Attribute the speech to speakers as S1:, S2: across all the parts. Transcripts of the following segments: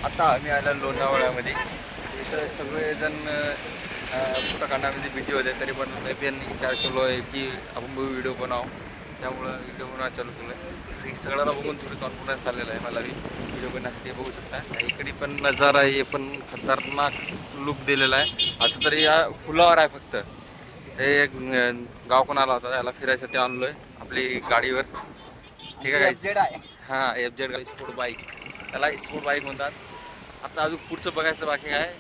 S1: आता आम्ही आलो लोणावळ्यामध्ये. इथं सगळेजण फोटो काढण्यामध्ये बिझी होते, तरी पण मी विचार केलो आहे की आपण व्हिडिओ बनव. त्यामुळं व्हिडिओ बनवायला चालू केलं आहे. सगळ्याला बघून थोडी कॉन्फिडन्स आलेला आहे मला. व्हिडिओ बनण्यासाठी बघू शकता. इकडे पण नजारा आहे, पण खतरनाक लुक दिलेला आहे. आता तरी या फुलावर आहे फक्त. हे एक गाव पण आला होता, याला फिरायसाठी आणलो आहे आपली गाडीवर. ठीक आहे. हां, FZ स्पोर्ट बाईक, त्याला स्पोर्ट बाईक म्हणतात. आता अजून पुढचं बघायचं बाकी आहे.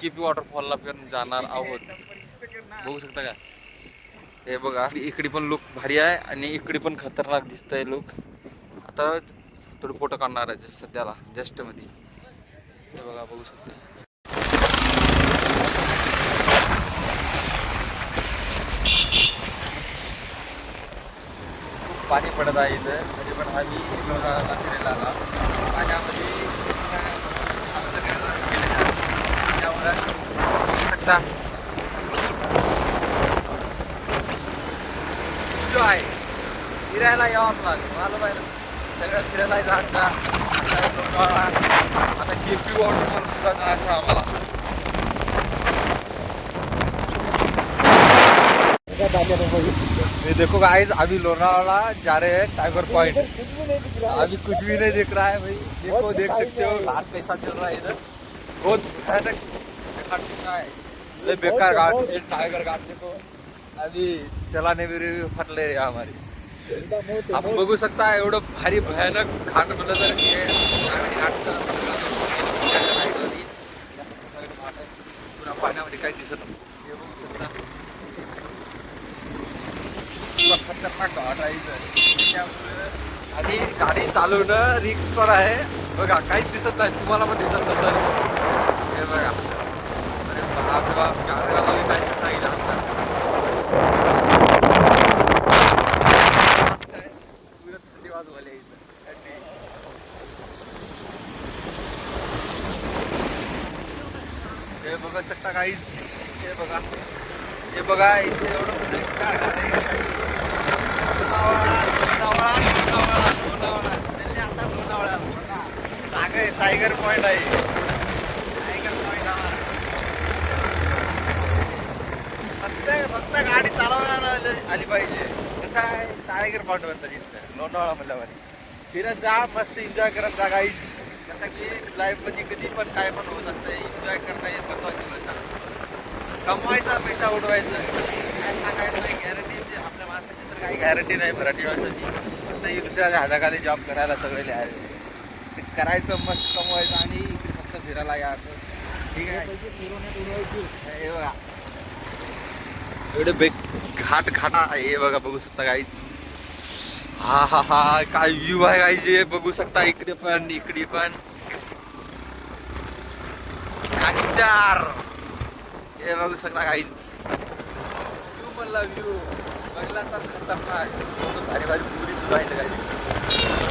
S1: किपी वॉटरफॉलला पण जाणार आहोत. बघू शकता का? हे बघा, इकडे पण लुक भारी आहे आणि इकडे पण खतरनाक दिसतंय लुक. आता थोडं फोटो काढणार आहे सध्याला जस्ट मध्ये. हे बघा, बघू शकता. खूप पाणी पडत आहे इथं, तरी पण आम्ही लोणावळ्याला फिरायला आला. पाण्यामध्ये बघू शकता आहे. फिरायला यावंच लागेल मला पाहिजे. सगळं फिरायला जायचं. आता केपी वॉटरफॉल सुद्धा जायचं आम्हाला. ये देखो गाइस, अभी लोनावाला जा रहे हैं टाइगर पॉइंट. अभी कुछ भी नहीं दिख रहा है भाई. देखो, देख सकते हो घाट कैसा चल रहा है इधर. बहुत भयानक घाट है, बेकार घाट. टाइगर घाट देखो, अभी चलाने भी फटले हमारी. आपण बघू शकता एवढं भारी भयानक घाट म्हणलं तर पाण्यामध्ये काही दिसत नाही. हे बघू शकता खतरनाक घाट आहे इथं. आणि गाडी चालवणं रिस्कवर आहे. बघा, काहीच दिसत नाही. तुम्हाला पण दिसत नसेल. हे बघा, अरे बाप बाप, गाडीला काहीच नाही लागणार. हे बघू शकता काही. हे बघा, हे बघा इथे एवढं टायगर पॉइंट आहे. टायगर पॉइंट फक्त गाडी चालवायला आली पाहिजे. कसं आहे, टायगर पॉइंट म्हणतात इथं लोणावळा म्हणल्यावर. फिरत जा, मस्त एन्जॉय करत जा गाईज. कसं की लाईफमध्ये कधी पण काय पण होत असतं. एन्जॉय करणं हे महत्त्वाची गोष्ट आहे. कमवायचा, पैसा उडवायचं काय सांगायचं नाही. गॅरंटी आपल्या माणसाची तर काही गॅरंटी नाही मराठी माणसाची. फक्त दुसऱ्याच्या हाताखाली जॉब करायला सगळे आहे. ते करायचं, मस्त कमवायचं आणि फक्त फिरायला यायचं. ठीक आहे. हे बघा एवढे घाट हे बघा, बघू शकता काहीच. हा हा हा, काय व्ह्यू आहे गाईचे. बघू शकता इकडे पण, इकडे पण. हे बघू शकता काहीच. व्ह्यू म्हणला, व्ह्यू बघला तर खतरनाक. भारी भारी पुरी सुद्धा आहे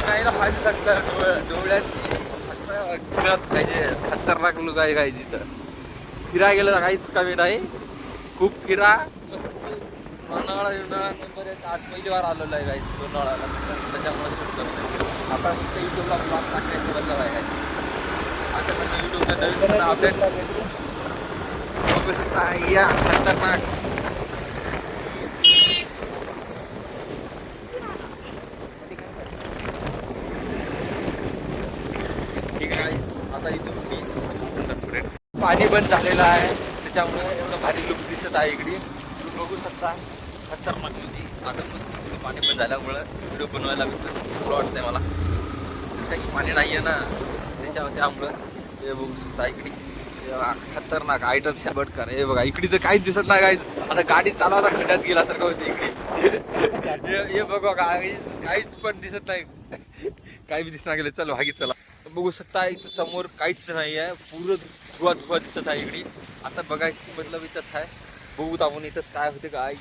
S1: काहीला पाहिजे शकतं. डोळ्याची फक्त पाहिजे. खतरनाक लुक आहे काही तिथं. फिरायला गेलं तर काहीच कमी नाही. खूप फिरा. लोणावळा नंबर 1. आज पहिली वार आलेलो आहे काही लोणावळ्याला. त्याच्यामुळे शूट करतो. आपण फक्त युट्यूबला ब्लॉग टाकायचं बदल आहे काही. आता म्हणजे युट्यूबला नवीन अपडेट बघू शकता. या खतरनाक. ठीक आहे. आता इथून मी पाणी बंद झालेलं आहे, त्याच्यामुळे एवढं भारी लुक दिसत आहे इकडे. बघू शकता खतरनाक होती. आता मग पाणी बंद झाल्यामुळं व्हिडिओ बनवायला चांगलं वाटतंय मला. तसं काही पाणी नाही आहे ना त्यामुळं. हे बघू शकता इकडे खतरनाक आयटम बटकर. हे बघा, इकडे तर काहीच दिसत नाही काहीच. आता गाडी चालवता खड्ड्यात गेल्यासारखं होते इकडे. हे बघा, काहीच पण दिसत नाही. काही बी दिसणार गेलं. चल भागी चला. बघू शकता इथं समोर काहीच नाही आहे. पूर्ण धुवा दिसत आहे इकडे. आता बघायची मतलब इथंच आहे. बघू आपण इथंच काय होते काय.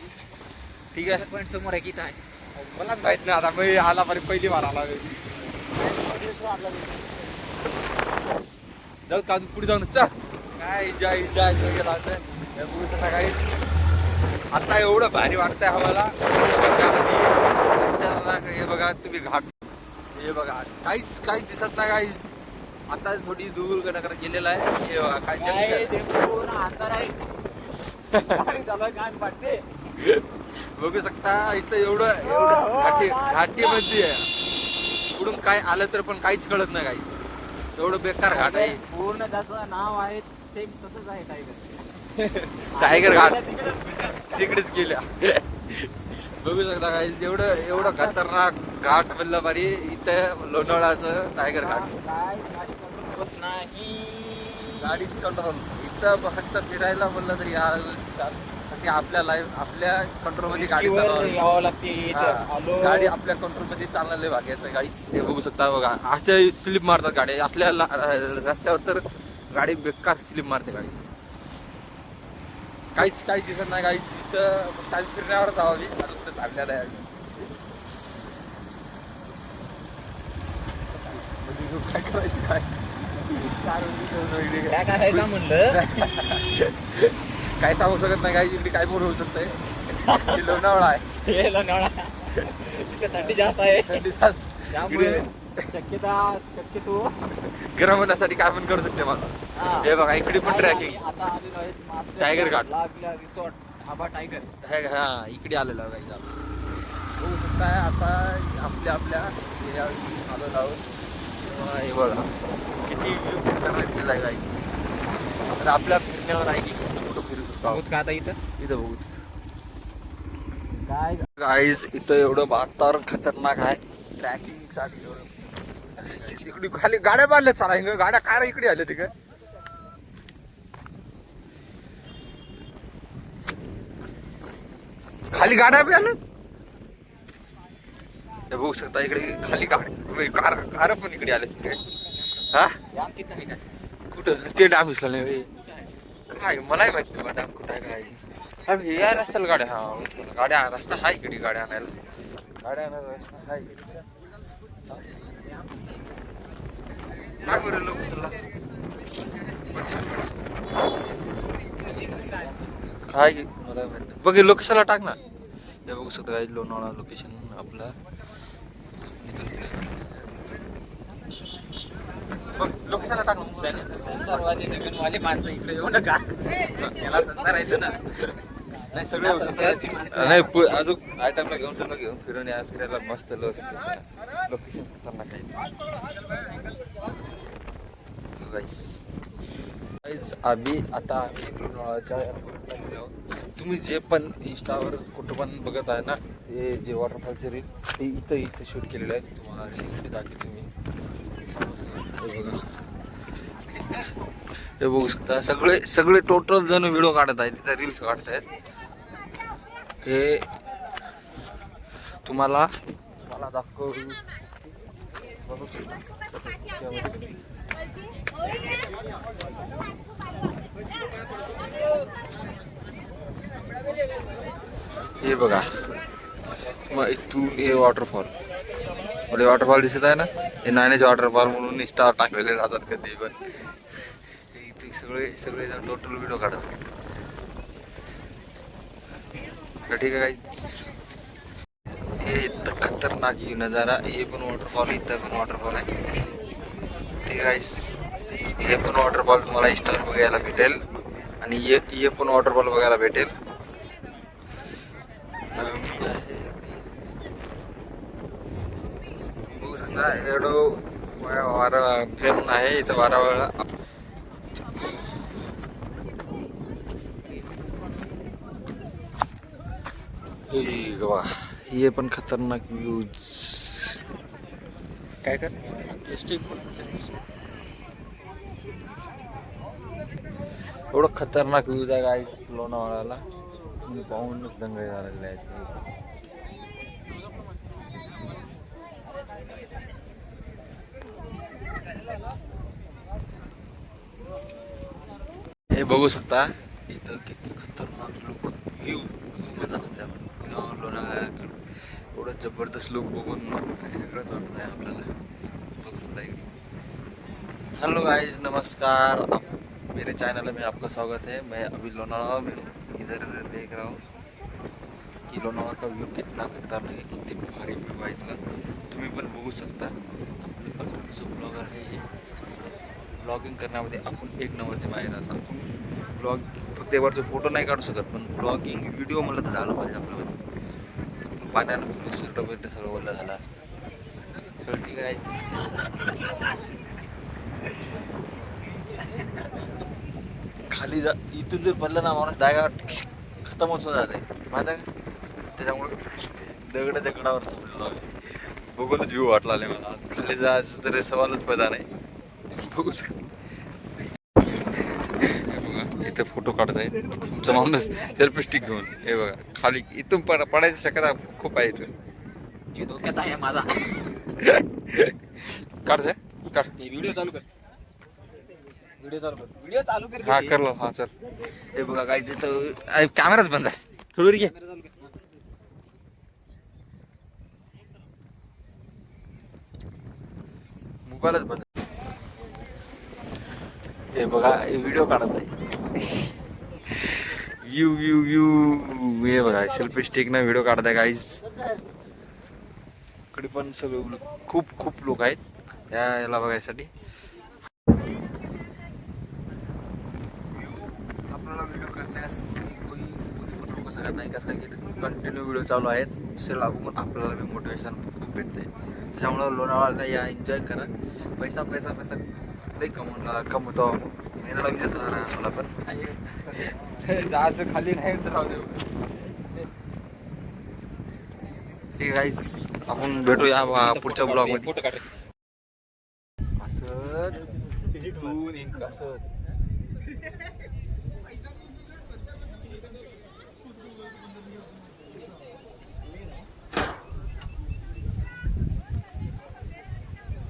S1: ठीक आहे. पॉईंट समोर आहे की काय मलाच माहित नाही. आता मी आला पहिली वार आला. जाऊ का पुढे जाऊन चा काय एन्जॉय एन्जॉय केला होतं हे बघू शकता काही. आता एवढं भारी वाटतंय आम्हाला. हे बघा तुम्ही घाट, हे बघा काहीच काहीच दिसत नाही काहीच. आता थोडी दूर कडे गेलेला आहे. हे बघा काय बघू शकता इथं एवढं एवढं घाटीमध्ये आहे. पुढून काय आलं तर पण काहीच कळत नाही काहीच. एवढं बेकार घाट आहे.
S2: पूर्ण त्याचं नाव आहे सेम तसंच आहे टायगर.
S1: टायगर घाट तिकडेच गेल्या. बघू शकता काही एवढं एवढं खतरनाक घाट म्हणलं भारी इथं लोणावळ्याचं टायगर घाट.
S2: काय गाडी कंट्रोल नाही,
S1: गाडीच कंट्रोल इथं फक्त फिरायला म्हणलं तरी आपल्या लाईफ आपल्या कंट्रोल मध्ये गाडी चालवावी.
S2: यावं लागते.
S1: गाडी आपल्या कंट्रोल मध्ये चालणारे भाग्याचं गाडीच. हे बघू शकता बघा असे स्लिप मारतात गाडी आपल्या रस्त्यावर. तर गाडी बेकार स्लिप मारते गाडी. काहीच काहीच दिसत नाही गाडी. तिथं काही फिरण्यावरच हवी अजून तर चाललेलं आहे. काय करायचं काय
S2: काय करायचं म्हणलं.
S1: काय सांगू शकत नाही काही. इकडे काय पण होऊ शकतंय. लोणावळा आहे.
S2: हे लोणावळा तिथे थंडी जास्त आहे.
S1: थंडी जास्त
S2: त्यामुळे शक्यतो
S1: गरम होण्यासाठी काय पण करू शकते मला. हे बघा इकडे पण ट्रॅकिंग
S2: आता आलेलो आहे
S1: टायगर घाट
S2: रिसॉर्ट आबा टायगर.
S1: हा इकडे आलेलो आहे काही झालं बघू शकताय. आता आपल्या आलेलो आहोत. हे बघा किती व्ह्यू करण्याची जागा आहे. आता आपल्या फिरण्यावर आहे की कुठं फिरू शकतो
S2: का आता इथं
S1: बघू.
S2: काय
S1: गाईज इथं एवढं वातावरण खतरनाक आहे ट्रॅकिंग साठी. एवढं इकडे खाली गाड्या बांधल्या चाला गाड्या काय इकडे आल्या तिकडे. खाली गाड्या बी आल्या. हे बघू शकता इकडे खाली गाडी कार पण इकडे आले तिकडे. हा कुठं ते डॅम दिसला नाही काय मलाही माहित नाही डॅम कुठं आहे काय. अरे या रस्त्याला गाड्या हा गाड्या रस्ता हा इकडे गाड्या आणायला रस्ता हा इकडे. काय बरं लोकेशनला काय मला माहित नाही. बघ लोकेशनला टाक ना. हे बघू शकता काही लोणावळा लोकेशन आपला. लोकेशनला टाक ना.
S2: संसारवाले नवीनवाले माणसं इकडे येऊ नका. त्याला संसार आहे ना.
S1: नाही सगळे नाही अजून आयटमला घेऊन फिरायला मस्त लोकेशन खतरनाक आहे. आम्ही आता लोणावळ्याच्या एअरपोर्टला गेलो आहोत. तुम्ही जे पण इंस्टावर कुठं पण बघत आहे ना हे जे वॉटरफॉलचे रील ते इथं शूट केलेलं आहे. तुम्हाला रील दाखवतो मी. हे बघा हे बघू शकता सगळे टोटल जण व्हिडिओ काढत आहेत तिथे रील्स काढत आहेत. हे तुम्हाला दाखवू बघू शकता. हे बघा मग इथून हे वॉटरफॉल वॉटरफॉल दिसत आहे ना. हे नाण्याचे वॉटरफॉल म्हणून इंस्टावर टाकलेले राहतात कधी पण. इथे सगळे जण टोटल व्हिडिओ काढतात. ठीक आहे काही हे खतरनाक नजारा. हे पण वॉटरफॉल इथं पण वॉटरफॉल आहे. ठीक आहे हे पण वॉटरफॉल तुम्हाला इंस्टावर बघायला भेटेल आणि हे पण वॉटरफॉल बघायला भेटेल. बघू शकता एवढं वारा फिरून आहे इथं वारा. हे पण खतरनाक व्ह्यूज. काय कर एवढं खतरनाक व्ह्यूज आहे काय लोणावळ्याला. तुम्ही पाहूनच दंगल झालेले आहेत. हे बघू शकता इथं किती खतरनाक लुक व्ह्यू लोणावळ्याकडे. एवढं जबरदस्त लुक बघून वेगळंच वाटत आहे आपल्याला. बघू शकता. हॅलो गाईज नमस्कार. मेरे चैनल में आपका स्वागत है। मैं अभी लोनावाला में हूँ। इधर देख रहा हूँ की लोणावळा का व्यू कितना खतरनाक आहे, किती भारी व्यू आहे इथला, तुम्ही पण बघू शकता. आपले कंटिन्यूचं ब्लॉगर आहे हे. ब्लॉगिंग करण्यामध्ये आपण एक नंबरचे बाहेर राहतो. आपण ब्लॉग फक्त एवढचे फोटो नाही काढू शकत, पण ब्लॉगिंग व्हिडिओ मला तर झालं पाहिजे आपल्यामध्ये. पाण्यानं सगळं ओलं झालं असतं. सगळं ठीक आहे. खाली जा, इथून जर पडलं ना माणूस डायरेक्ट खतमच होऊन जाते माहिती आहे का. त्याच्यामुळे दगडाच्या कडावर थांबलेलो आहे. बघूनच व्ह्यू वाटला आले मला. खाली जायचं तर सवालच पैदा नाही. बघू शकतो. हे बघा इथं फोटो काढत आहे तुमचा माणूस सेल्फी स्टिक घेऊन. हे बघा खाली इथून पडायची शक्यता खूप आहे. इथून
S2: जी धोक्यात आहे माझा.
S1: काढते काढ.
S2: व्हिडिओ चालू कर. व्हिडिओ चालू कर.
S1: हा करलो. हा चल. हे बघा काय तर कॅमेराच बंद आहे. थोडी घे. मोबाईलच बंद. हे बघा व्हिडिओ काढत आहे. View view view. हे बघा सेल्फी स्टिक ना व्हिडिओ काढत आहे गाईज. इकडे पण सगळे खूप खूप लोक आहेत याला बघायसाठी. आपल्याला व्हिडिओ करण्यास कोणी पण लोक सांगत नाही. कसं काय की कंटिन्यू व्हिडिओ चालू आहेत. दुसऱ्याला बघून आपल्याला बी मोटिवेशन खूप भेटते. त्याच्यामुळं लोणावळ्याला या एन्जॉय करा. पैसा पैसा पैसा नाही कमवतो. मेहनत विचार राहणार असला पण जायचं खाली नाही तर राहू देऊ. ठीक आहे गाईस, आपण भेटूया पुढच्या ब्लॉग मध्ये.
S2: फोटो काढ.
S1: असं तिथून एक असं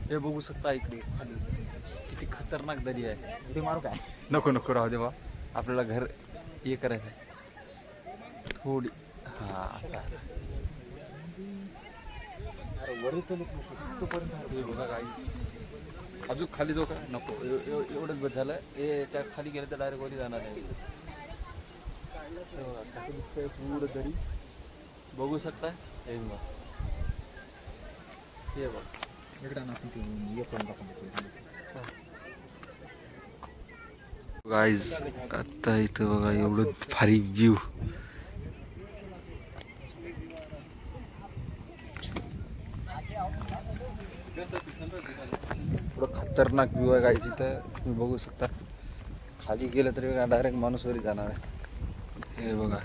S1: हे बघू शकता. इकडे खाली किती खतरनाक दरी आहे.
S2: व्हिडिओ मारू काय?
S1: नको नको राहू दे बा. आपल्याला घर हे करायचं आहे थोडी. हा आता हे बघा गाईस. अजून खाली जाऊ का नको. एवढंच बस झालं. याच्या खाली गेलं तर डायरेक्ट वरी जाणार आहे. कसं दिसतंय पूर्ण दरी बघू शकता. हे बघा हे बघा. गाईज आता इथं बघा एवढं भारी व्ह्यू. थोडं खतरनाक व्ह्यू आहे गाईज इथं. तुम्ही बघू शकता. खाली गेलं तरी डायरेक्ट माणूस वरी जाणार आहे. हे बघा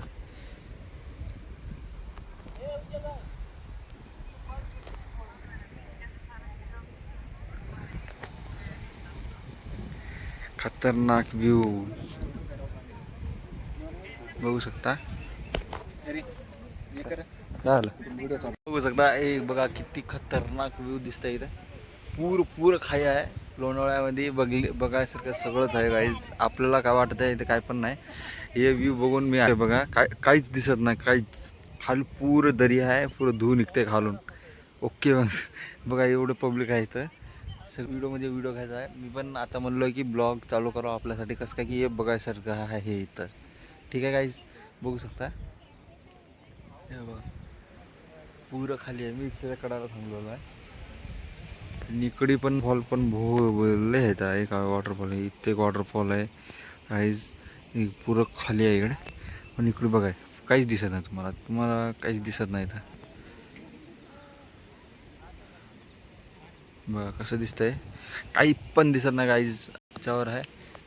S1: खतरनाक व्ह्यू बघू शकता. बघू शकता. एक बघा किती खतरनाक व्ह्यू दिसतंय इथं. पूर खाई आहे लोणावळ्यामध्ये. बघायसारखं सगळंच आहे गाईज. आपल्याला काय वाटत आहे इथे काय पण नाही. हे व्ह्यू बघून मी आहे बघा काहीच दिसत नाही. काहीच खाली पूर दरी आहे. पुरं धुवून निघते खालून. ओके बस बघा एवढं पब्लिक आहे इथं. व्हिडिओमध्ये व्हिडिओ घ्यायचा आहे. मी पण आता म्हणलो आहे की ब्लॉग चालू करावं आपल्यासाठी. कसं काय की हे बघायसारखं आहे इथं. ठीक आहे गाईज बघू शकता. हे बघा पुरं खाली आहे. मी त्याच्या कडाला थांबलेलो आहे. इकडे पण फॉल पण भोले आहेत. एक वॉटरफॉल आहे. इथे एक वॉटरफॉल आहे गाईज. पुरं खाली आहे इकडे. पण इकडे बघाय काहीच दिसत नाही. तुम्हाला काहीच दिसत नाही इथं. बघा कसं दिसतंय. काही पण दिसत नाही गाईज. त्याच्यावर आहे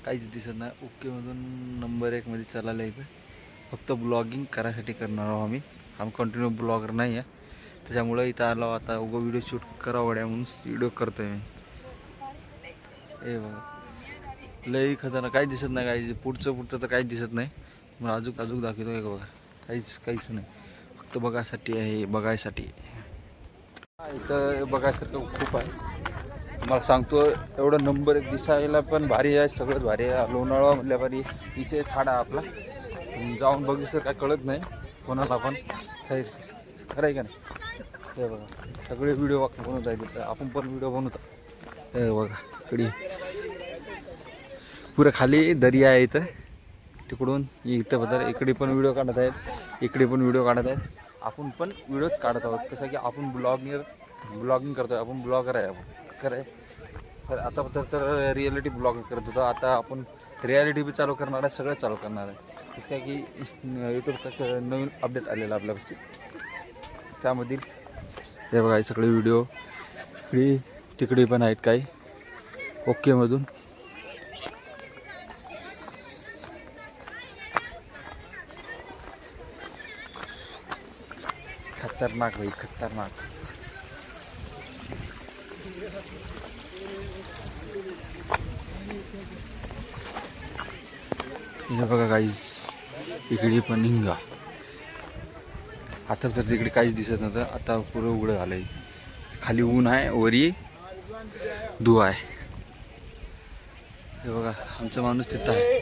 S1: काहीच दिसत नाही. ओकेमधून नंबर 1 मध्ये चाललं इथं. फक्त ब्लॉगिंग करायसाठी करणार आहोत आम्ही. कंटिन्यू ब्लॉगर नाही आहे. त्याच्यामुळं इथं आलो आता. उगं व्हिडिओ शूट करावं वड्या म्हणून व्हिडिओ करतोय मी. हे बघा लई खतरनाक. काहीच दिसत नाही गाईज. पुढचं तर काहीच दिसत नाही. मला अजून दाखवतो आहे बघा. काहीच नाही. फक्त बघायसाठी आहे. बघायसाठी इथं बघायसारखं खूप आहे. मला सांगतो एवढं नंबर 1 दिसायला पण भारी आहे. सगळंच भारी आहे. लोणावळा म्हटल्या भारी विशेष खाडा आपला. जाऊन बघितलं काय कळत नाही कोणाला पण. काही खरं आहे का नाही. हे बघा सगळे व्हिडिओ बनवत आहेत. आपण पण व्हिडिओ बनवतो. हे बघा इकडे पुरं खाली दर्या आहे इथं. तिकडून इथं बद्दल इकडे पण व्हिडिओ काढत आहेत, इकडे पण व्हिडिओ काढत आहेत. आपण पण व्हिडिओच काढत आहोत. कसं की आपण ब्लॉगिंग करतोय, आपण ब्लॉगर आहे. आपण खरं आहे. तर आता तर रियालिटी ब्लॉगिंग करत होतो. आता आपण रियालिटी बी चालू करणार आहे, सगळं चालू करणार आहे. कसं काय की यूट्यूबचा नवीन अपडेट आलेला आपल्यापाशी. त्यामधील हे बघा हे सगळे व्हिडिओ इकडे तिकडे पण आहेत काही ओकेमधून. खतरनाक भाई, खतरनाक. हे बघा गाईज, इकडे पण हिंगा. आता तर तिकडे काहीच दिसत नव्हतं, आता पुरं उघडं झालंय. खाली ऊन आहे, वरी धुवा आहे. हे बघा आमचा माणूस तिथं आहे.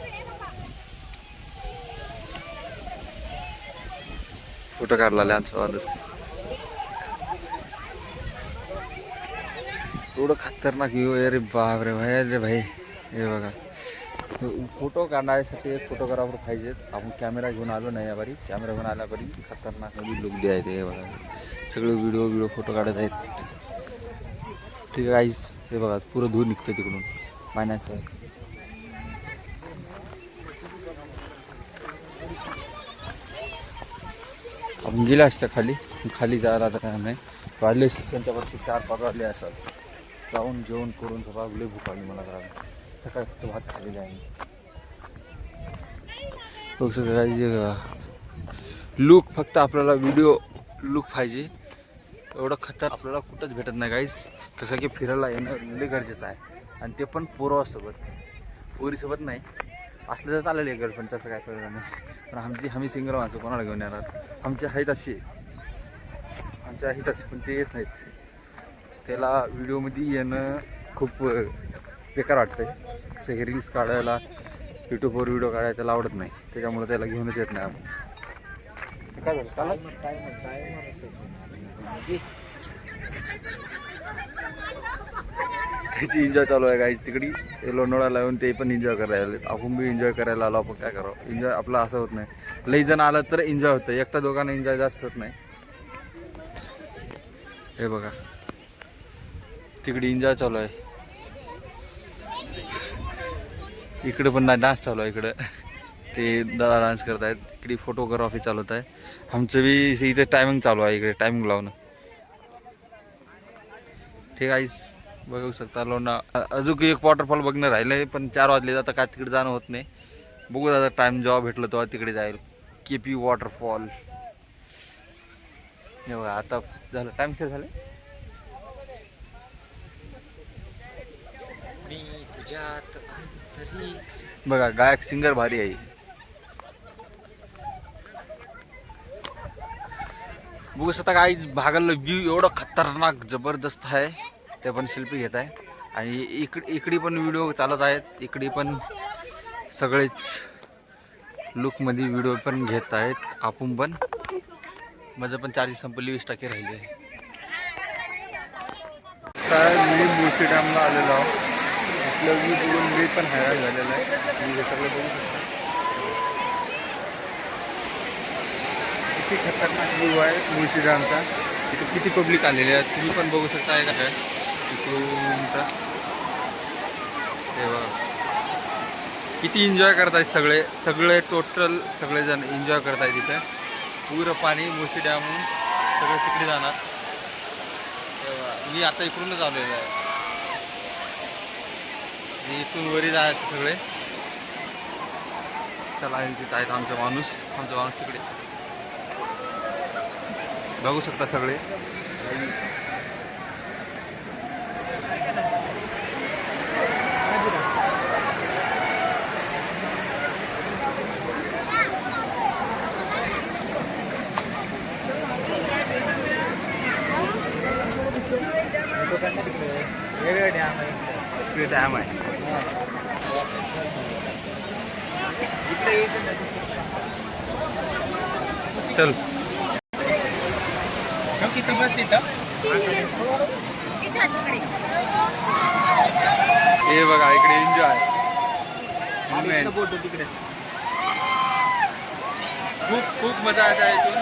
S1: फोटो काढला आमचा माणूस. एवढं खतरनाक व्ह्यू आहे रे, बाप रे भाई. रे भाई हे बघा, फोटो काढण्यासाठी एक फोटोग्राफर पाहिजेत. आपण कॅमेरा घेऊन आलो नाही याबारी. कॅमेरा घेऊन आल्याबारी खतरनाक मध्ये लुक द्यायचे. हे बघा सगळे व्हिडिओ फोटो काढत आहेत. ठीक आहे गाईस, हे बघा पुरं धूर निघतं तिकडून पाण्याचं. आपण गेला असत्या खाली जायला तर नाही. वाजले त्यांच्यावरती 4-5 वाजले असतात. जाऊन जेवण करून सगळं लई भूक आली मला. सकाळी फक्त भात खाल्लेले आहे. बघ सगळं काही लुक, फक्त आपल्याला व्हिडिओ लुक पाहिजे. एवढं खतर आपल्याला कुठंच भेटत नाही गाईस. कसं की फिरायला येणं लई गरजेचं आहे. आणि ते पण पोरासोबत, पोरीसोबत नाही. असलं तर चालेल आहे गर्लफ्रेंड, तसं काय कळलं नाही. पण आम्ही सिंगल माणसं कोणाला घेऊन येणार. आमचे आहेत असे, पण ते येत नाहीत. त्याला व्हिडिओमध्ये येणं खूप बेकार वाटतंय. असं हे रील्स काढायला, यूट्यूबवर व्हिडिओ काढायला त्याला आवडत नाही. त्याच्यामुळे त्याला घेऊनच येत नाही आपण. काय झालं त्याला त्याची एन्जॉय चालू आहे गाईज. तिकडे लोणावळ्याला येऊन ते पण एन्जॉय करायला आले. आपण बी एन्जॉय करायला आलो. आपण काय करावं, एन्जॉय आपला असं होत नाही. लई जण आलं तर एन्जॉय होतं, एकटा दोघांना एन्जॉय जास्त होत नाही. हे बघा तिकडे एन्जॉय चालू आहे. इकडे पण डान्स चालू आहे. इकडं ते दादा डान्स करत आहेत. इकडे फोटोग्राफी चालवत आहे. आमचं बी इथे टायमिंग चालू आहे. इकडे टायमिंग लावणं. ठीक आहे, बघू शकता लोणा. अजून एक वॉटरफॉल बघणं राहिलं आहे, पण 4 वाजले. आता काय तिकडे जाणं होत नाही. बघू दादा टाईम जेव्हा भेटलं तेव्हा तिकडे जाईल. KP waterfall. हे बघा आता झालं, टाईम शेअर झालं. बघा गायक सिंगर भारी आहे. बघू शकता काय भागाला व्ह्यू एवढं खतरनाक जबरदस्त आहे. ते पण शिल्पी घेत आहे. आणि इकडे पण व्हिडिओ चालत आहेत. इकडे पण सगळेच लुकमध्ये व्हिडिओ पण घेत आहेत. आपण पण, माझं पण चार्ज संपली, 20% राहिले. तर मी मुळशी डॅमला आलेलो आहो. आपलं व्ह्यू बघून मी पण हैराण झालेलं आहे. मी हे सगळं बघू शकता. किती खतरनाक व्ह्यू आहे मुळशी डॅमचा. तिथे किती पब्लिक आलेले आहे तुम्ही पण बघू शकता. आहे का तिथून तेव्हा किती एन्जॉय करतायत सगळे टोटल सगळेजण एन्जॉय करतायत. तिथे पुरं पाणी मुळशी डॅमहून सगळं तिकडे जाणार. तेव्हा मी आता इकडूनच आलेलो आहे. इथून वरी जायचं सगळे. चला तिथं आहेत आमचा माणूस तिकडे बघू शकता सगळे.
S2: वेगळं डॅम आहे.
S1: डॅम आहे. चल
S2: किती बस इथं.
S1: हे बघा इकडे एन्जॉय. मेन
S2: बोट तिकडे
S1: खूप खूप मजा येते इथून.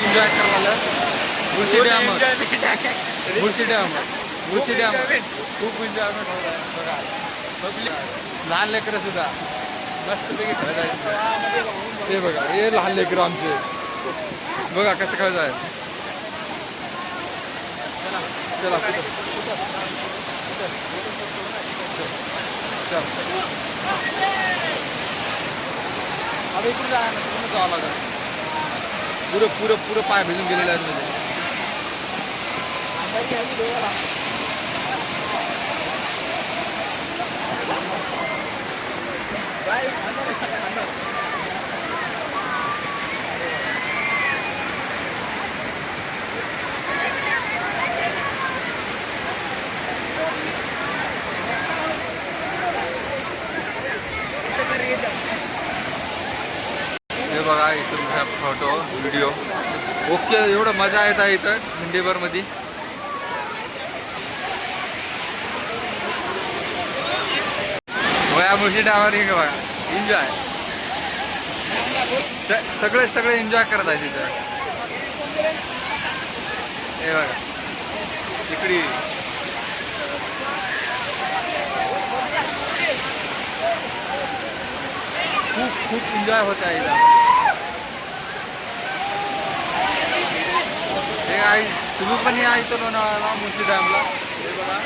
S1: एन्जॉय करायला Mulshi dam Mulshi dam Mulshi dam खूप एन्जॉयमेंट होत आहे बघा. पब्लिक लहान लेकरं सुद्धा मस्तपैकी खेळत आहेत. ते बघा हे लहान लेकरं आमचे बघा कसं खेळत आहे. चला चल आता इकडे जावं लागेल. पुरं पुरं पुरं पाय भिजून गेलेले आहेत म्हणजे. हे बघा इथून फोटो व्हिडिओ ओके. एवढं मजा येत आहे इथं हिंडेबरमध्ये. वया मुळशी डावर हे बघा एन्जॉय सगळे सगळे एन्जॉय करत आहे तिथं. हे बघा इकडे खूप खूप एन्जॉय होत आहे इथं. हे आहे तुम्ही पण या इथं लोणावळ्याला मुळशी डॅमला. हे बघा